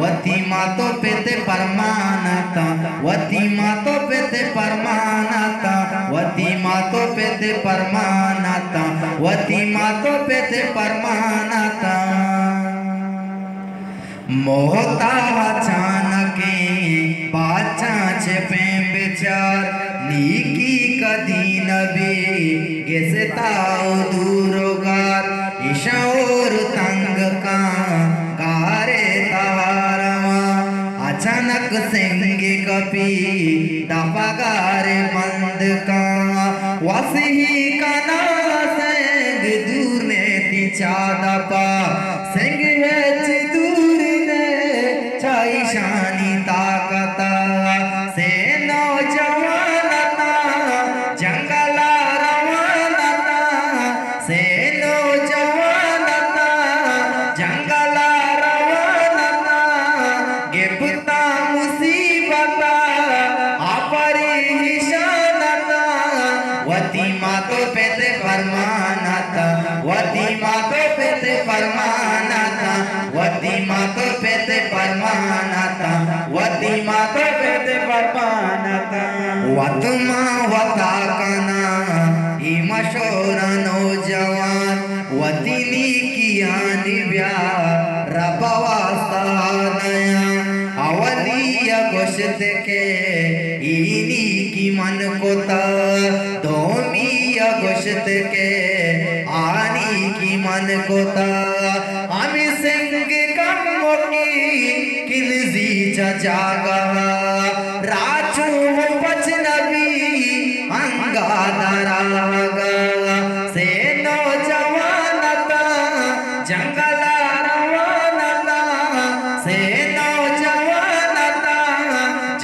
वतीमातो पेते परमानता वतीमातो पेते परमानता वतीमातो पेते परमानता वतीमातो पेते परमानता मोहता अचानके पाचाचे प्रेम विचार नीकी कधी नबी गेसताओ दूरोगार ईशाओर तंग का कारे तारवा अचानक सेंगे कपी दफागारे बंद का वसी का ना सेंग दूर ने तिचा दपा सेंग है दूर ने छाई शानी ताकता से नौजवानता जंगला रवानता से नौजवानता जंगला रवानता गिरफ्ता मुसीबता अपरिहिशानता वतीमा तो पेते परमानता वतीमा तो पेते परमानता वतीमा तो पेते परमानता वतीमा तो पेते परमानता वतमा वता कना हिमशोरा नौजवान वतीनी किया निव्या रबवास्ता नया अवलिया गोश्त के इनी की मन कोता दोमिया गोश्त के आनी की मन कोता आमी सिंह कम्मो की किलजी जागा राजू बच नबी अंगा दरागा से नौजवानता जंगला रवानता से नौजवानता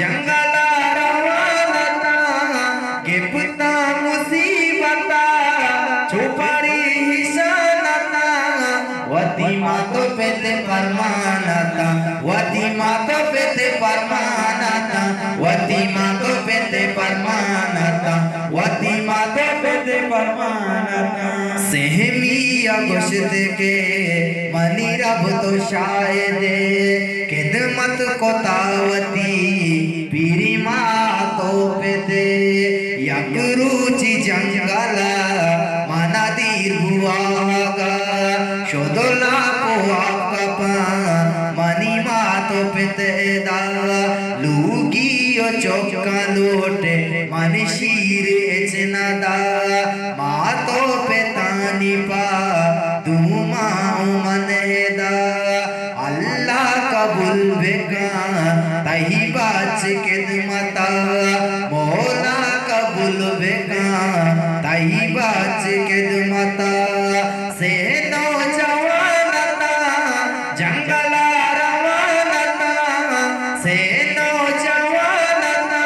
जंगला रवानता गिरफ्ता मुसीबता छुपारी हिशानता वतीमा तो पेते परमानता वतीमा तो पेते परमानता वतीमा तो पेते परमानता वतीमा तो पेते परमानता सहमिया गोश्त के मनी रब तो शायद खिदमत को तावती पीरी माँ तो पेते यकरूची जंगला मना दीर हुआगा शोदोला पुआ कपा मनी माँ तो पेते दा लूगी चौका लोटे मन शीर एचनादा माँ तो पेतानी पा तू माँ मन दा अल्लाह कबूल बेगा तही बाच के मता मौला कबूल बेगा तही बाच के मता से नौजवानता जंगला रवानता से नौजवानता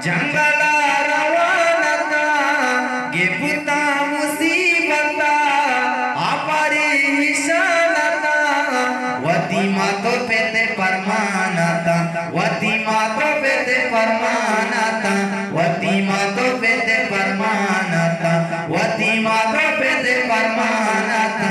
जंगला रवानता गिरफ्ता मुसीबता अपरिहिशानता वतीमा तो पेते परमानता वतीमा तो पेते परमानता वतीमा तो पेते परमानता वतीमा तो पेते परमानता